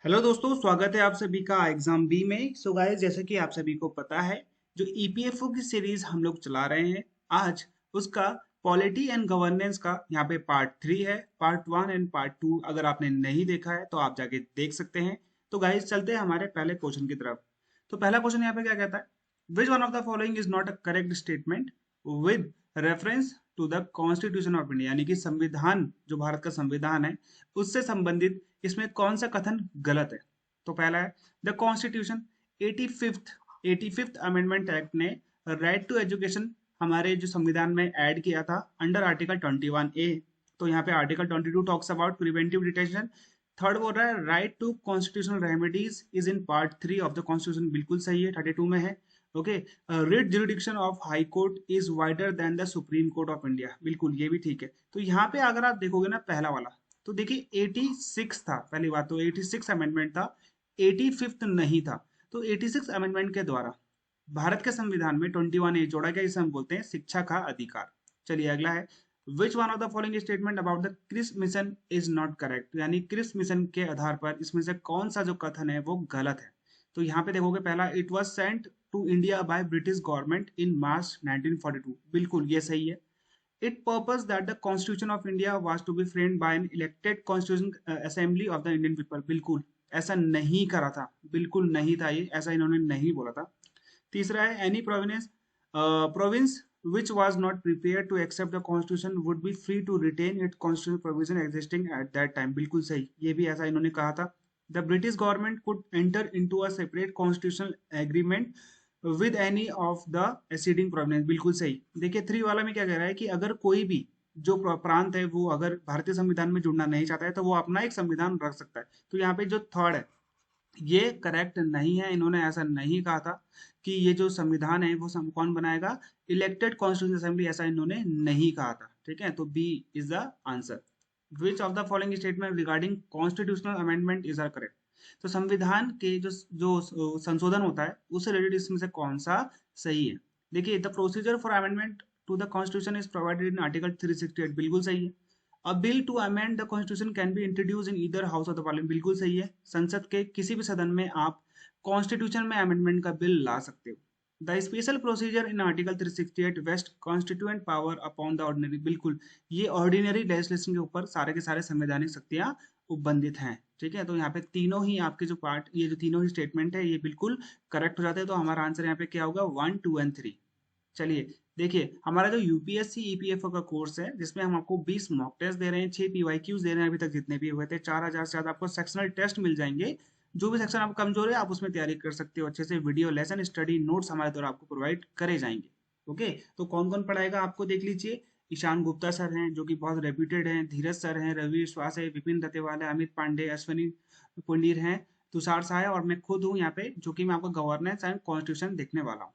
Hello दोस्तों, स्वागत है आप सभी का एग्जाम बी में। सो गाइस, जैसे कि आप सभी को पता है, जो ईपीएफओ की सीरीज हम लोग चला रहे हैं आज, उसका पॉलिटी एंड गवर्नेंस का यहाँ पे पार्ट 3 है। पार्ट 1 एंड पार्ट 2 अगर आपने नहीं देखा है तो आप जाके देख सकते हैं। तो गाइस, चलते हैं हमारे पहले क्वेश्चन की तरफ। तो पहला क्वेश्चन यहाँ पे क्या कहता है? Which one of the following is not a correct statement with reference to the constitution of India, यानी कि संविधान, जो भारत का संविधान है उससे संबंधित इसमें कौन सा कथन गलत है? तो पहला है, the constitution 85th amendment act ने राइट टू एजुकेशन हमारे जो संविधान में ऐड किया था अंडर आर्टिकल 21A। तो यहाँ पे article 22 talks about preventive detention. Third बोल रहा है right to constitutional remedies is in part 3 of the constitution, बिल्कुल सही है, 32 में है। Okay, writ jurisdiction of high court is wider than the supreme court of India, बिल्कुल ये भी ठीक है। तो यहाँ पे अगर आप देखोगे ना पहला वाला, तो देखिए 86 था, पहली बात तो 86 अमेंडमेंट था, 85th नहीं था। तो 86 अमेंडमेंट के द्वारा भारत के संविधान में 21A जोड़ा गया, इसे हम बोलते हैं शिक्षा का अधिकार। चलिए अगला है, which one of the following statement about the Cripps mission is not correct, यानी क्रिस मिशन के आधार पर इसमें से कौन सा जो कथन है वो गलत है? तो यहाँ पे देखोगे पहला, it was sent to India by British government in March 1942, बिल्कुल ये सही है। It purposed that the Constitution of India was to be framed by an elected Constitution Assembly of the Indian people, बिल्कुल ऐसा नहीं करा था, बिल्कुल नहीं था, ये ऐसा इन्होंने नहीं बोला था। तीसरा है, any province which was not prepared to accept the constitution would be free to retain its constitutional provision existing at that time, बिल्कुल सही, ये भी ऐसा इन्होंने कहा था। The British government could enter into a separate constitutional agreement with any of the exceeding Providence, बिल्कुल सही। देखिए 3 वाला में क्या कह रहा है कि अगर कोई भी जो प्रांत है वो अगर भारतीय संविधान में जुड़ना नहीं चाहता है तो वो अपना एक संविधान रख सकता है। तो यहाँ पे जो थर्ड है ये करेक्ट नहीं है, इन्होंने ऐसा नहीं कहा था कि ये जो संविधान है वो कौन बनाएगा, इलेक्टेड कॉन्स्टिट्यूशन असेंबली, ऐसा इन्होंने नहीं कहा था। ठीक है, तो B is the answer. Which of the following statement regarding constitutional amendment is are correct? तो संविधान के जो जो संशोधन होता है उससे रिलेटेड इसमें से कौन सा सही है? देखिए, the procedure for amendment to the constitution is provided in article 368, बिल्कुल सही है। A bill to amend the constitution can be introduce in either house of the parliament, बिल्कुल सही है, संसद के किसी भी सदन में आप कॉन्स्टिट्यूशन में अमेंडमेंट का बिल ला सकते हो। The special procedure in article 368 vests constituent power upon the ordinary, बिल्कुल ये ऑर्डिनरी लेजिस्लेशन के ऊपर सारे के सारे संवैधानिक शक्तियां उपबंधित हैं। ठीक है, तो यहाँ पे तीनों ही आपके जो पार्ट, ये जो तीनों ही स्टेटमेंट है ये बिल्कुल करेक्ट हो जाते हैं। तो हमारा आंसर यहाँ पे क्या होगा, 1, 2 एंड 3। चलिए देखिए, हमारा जो यूपीएससी ईपीएफओ का कोर्स है जिसमें हम आपको 20 मॉक टेस्ट दे रहे हैं, 6 पीवाईक्यूज दे रहे हैं, अभी तक जितने भी हुए थे 4000 से ज्यादा आपको सेक्शनल टेस्ट मिल जाएंगे। जो भी सेक्शन आप कमजोर है आप उसमें तैयारी कर सकते हो अच्छे से, वीडियो लेसन स्टडी नोट्स हमारे द्वारा आपको प्रोवाइड करे जाएंगे। ओके, तो कौन कौन पढ़ाएगा आपको देख लीजिए। ईशान गुप्ता सर हैं जो कि बहुत रेप्यूटेड हैं, धीरज सर हैं, रवि विश्वास है, विपिन दत्तेवाल है, अमित पांडे, अश्विनी पुंडीर हैं, तुषार शाह है, और मैं खुद हूँ यहाँ पे जो कि मैं आपको गवर्नेंस एंड कॉन्स्टिट्यूशन देखने वाला हूँ।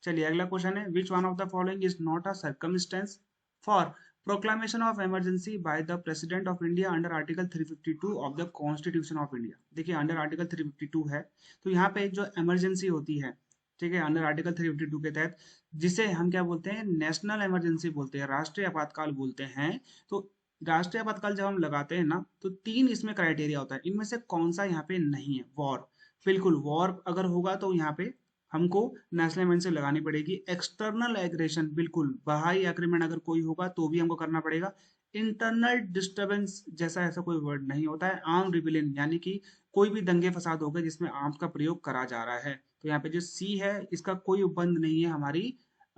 चलिए अगला क्वेश्चन है, which one of the following is not a circumstance for proclamation of emergency by the president of India under article 352 of the constitution of India? देखिए अंडर आर्टिकल 352 है, तो यहाँ पे जो इमरजेंसी होती है, ठीक है, अंडर आर्टिकल 352 के तहत, जिसे हम क्या बोलते हैं, नेशनल इमरजेंसी बोलते हैं, राष्ट्रीय आपातकाल बोलते हैं। तो राष्ट्रीय आपातकाल जब हम लगाते हैं ना तो 3 इसमें क्राइटेरिया होता है, इनमें से कौन सा यहाँ पे नहीं है? वॉर, बिल्कुल वॉर अगर होगा तो यहाँ पे हमको नेशनल इमरजेंसी लगानी पड़ेगी। एक्सटर्नल एग्रेशन, बिल्कुल बाहरी आक्रमण अगर कोई होगा तो भी हमको करना पड़ेगा। इंटरनल डिस्टरबेंस जैसा ऐसा कोई वर्ड नहीं होता है। आर्म रिबेलियन, यानी कि कोई भी दंगे फसाद हो गए जिसमें आर्म्स का प्रयोग करा जा रहा है। तो यहाँ पे जो सी है इसका कोई उपबंध नहीं है हमारी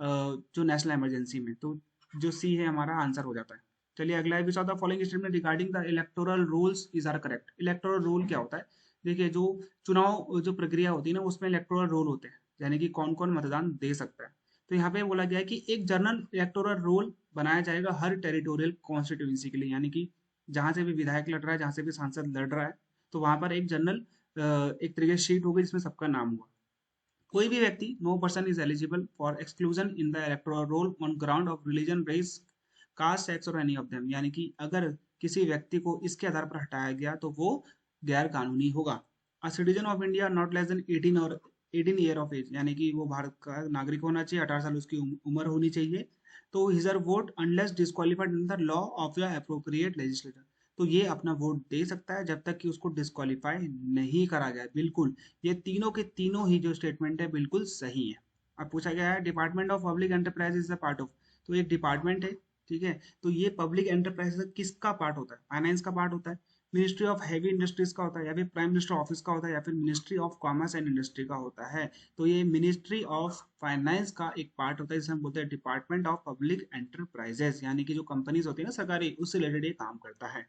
जो नेशनल इमरजेंसी में, तो जो सी है हमारा आंसर हो जाता है। चलिए अगला है, which of the following statement regarding the electoral rules is are correct? Electoral rule क्या होता है? देखिए, जो चुनाव जो प्रक्रिया होती है ना उसमें इलेक्टोरल रोल होते हैं, यानी कि कौन कौन मतदान दे सकता है। तो यहाँ पे बोला गया है कि एक जनरल इलेक्टोरल रोल बनाया जाएगा हर टेरिटोरियल कॉन्स्टिट्यूंसी के लिए, यानी कि जहां से भी विधायक लड़ रहा है, जहां से भी सांसद लड़ रहा है, तो वहां पर एक जनरल एक तरीके से शीट होगी जिसमें सबका नाम होगा। कोई भी व्यक्ति, no person is eligible for exclusion in the electoral roll on ground of religion, race, caste, sex और एनी ऑफ देम, यानी कि अगर किसी व्यक्ति को इसके आधार पर हटाया गया तो वो गैर कानूनी होगा। A citizen of India not less than 18 और 18 ईयर ऑफ एज, यानी कि वो भारत का नागरिक होना चाहिए, 18 साल उसकी उम्र होनी चाहिए। तो his her vote unless disqualified in the law of the appropriate legislature, तो ये अपना वोट दे सकता है जब तक कि उसको डिस्क्वालीफाई नहीं करा जाए। बिल्कुल, ये तीनों के तीनों ही जो स्टेटमेंट है बिल्कुल सही है। अब पूछा गया है department of public enterprise is the part of, तो ये डिपार्टमेंट है, ठीक है। तो ये पब्लिक एंटरप्राइज किसका पार्ट होता है? फाइनेंस का पार्ट होता है, मिनिस्ट्री ऑफ हैवी इंडस्ट्रीज का होता है, या फिर प्राइम मिनिस्टर ऑफिस का होता है, या फिर ministry of commerce and industry का होता है। तो ये मिनिस्ट्री ऑफ फाइनेंस का एक पार्ट होता है, जिसे हम बोलते हैं डिपार्टमेंट ऑफ पब्लिक एंटरप्राइजेस, यानी कि जो कंपनीज होती है ना सरकारी, उससे रिलेटेड ये काम करता है।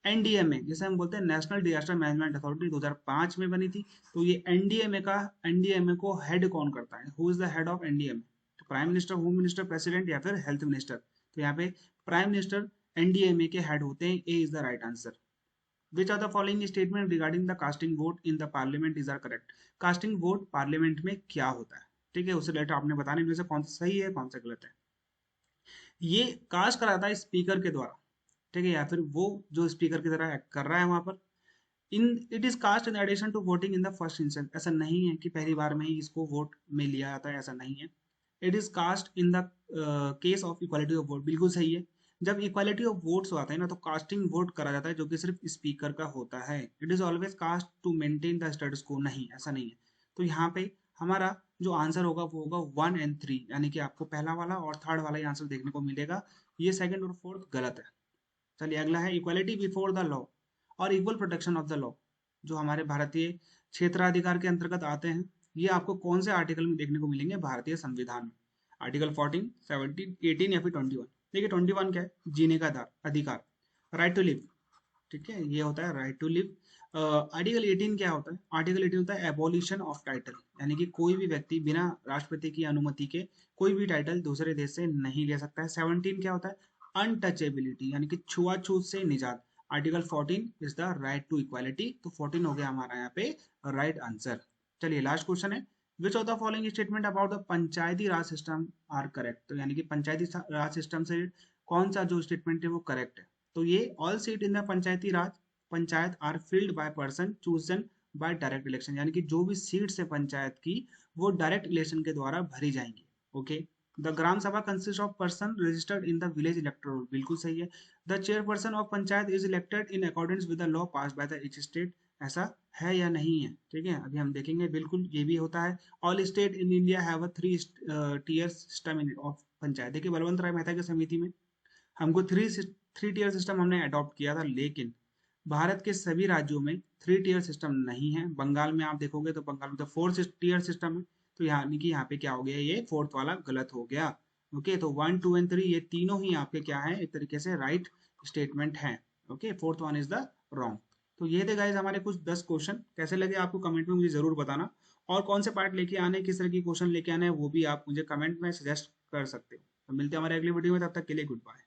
एनडीएमए जिसे हम बोलते हैं नेशनल डिजास्टर मैनेजमेंट अथॉरिटी, 2005 में बनी थी। तो ये एनडीएमए को हेड कौन करता है? Who is the head of NDMA? तो prime minister, home minister, president या फिर हेल्थ मिनिस्टर? तो यहाँ पे प्राइम मिनिस्टर एनडीएमए के हेड होते हैं। A is the right answer. Which are the following statement regarding the casting vote in the parliament is are correct? Casting vote parliament में क्या होता है, ठीक है, उससे रिलेटेड आपने बताने में से कौन सा सही है कौन सा गलत है। ये कास्ट कराता है स्पीकर के द्वारा, ठीक है, या फिर वो जो स्पीकर की तरह एक्ट कर रहा है वहां पर। In it is cast in addition to voting in the first instance, ऐसा नहीं है कि पहली बार में ही इसको वोट में लिया जाता है, ऐसा नहीं है। It is cast in the case of equality of vote, बिल्कुल सही है। जब इक्वालिटी ऑफ वोट्स आता है ना, तो कास्टिंग वोट करा जाता है, जो कि सिर्फ स्पीकर का होता है। It is always cast to maintain the status quo, नहीं ऐसा नहीं है। तो यहाँ पे हमारा जो आंसर होगा वो होगा 1 और 3, यानी कि आपको पहला वाला और थर्ड वाला ही आंसर देखने को मिलेगा। ये सेकंड और फोर्थ गलत है। चलिए अगला है इक्वालिटी बिफोर द लॉ और equal protection of the law, जो हमारे भारतीय क्षेत्राधिकार के अंतर्गत आते हैं। ये आपको कौन से आर्टिकल में देखने को मिलेंगे? भारतीय संविधान में, आर्टिकल 14, 17, 18 या फिर 21। देखिए 21 क्या है? जीने का अधिकार, राइट टू लिव, ठीक है, ये होता है राइट टू लिव। आर्टिकल 18 क्या होता है? आर्टिकल 18 होता है एबॉलिशन ऑफ टाइटल, यानी कि कोई भी व्यक्ति बिना राष्ट्रपति की अनुमति के कोई भी टाइटल दूसरे देश से नहीं ले सकता है। 17 क्या होता है? अनटचेबिलिटी, यानी कि छुआछूत से निजात। Article 14 is the right to equality, तो 14 हो गया हमारा यहाँ पे राइट आंसर। चलिए लास्ट क्वेश्चन है, which of the following statement about the Panchayati Raj system are correct? तो यानी कि पंचायती राज सिस्टम से कौन सा जो स्टेटमेंट है वो करेक्ट है? तो ये all seat in the Panchayati Raj panchayat are filled by person chosen by direct election, यानी कि जो भी सीट्स है पंचायत की वो डायरेक्ट इलेक्शन के द्वारा भरी जाएंगी। ओके, द ग्राम सभा consist of person registered in the village electoral roll, बिल्कुल सही है। The chairperson of panchayat is elected in accordance with the law pass by the each state, ऐसा है या नहीं है? ठीक है, अभी हम देखेंगे, बिल्कुल ये भी होता है। All state in India have a 3 tier system of panchayat. देखिए बलवंत राय मेहता की समिति में हमको थ्री टीयर सिस्टम हमने अडॉप्ट किया था, लेकिन भारत के सभी राज्यों में 3 टीयर सिस्टम नहीं है। बंगाल में आप देखोगे तो बंगाल में तो 4 टीयर सिस्टम है। तो यानी कि यहाँ पे क्या हो गया? ये फोर्थ वाला गलत हो गया। ओके, तो 1, 2 एंड 3 ये तीनों ही आपके क्या है? एक तरीके से राइट स्टेटमेंट है। Okay, fourth one is the wrong. तो ये थे गाइज हमारे कुछ 10 क्वेश्चन। कैसे लगे आपको कमेंट में मुझे जरूर बताना, और कौन से पार्ट लेके आने, किस तरह की क्वेश्चन लेके आने हैं वो भी आप मुझे कमेंट में सजेस्ट कर सकते हो। तो मिलते हैं हमारे अगली वीडियो में, तब तक के लिए गुड बाय।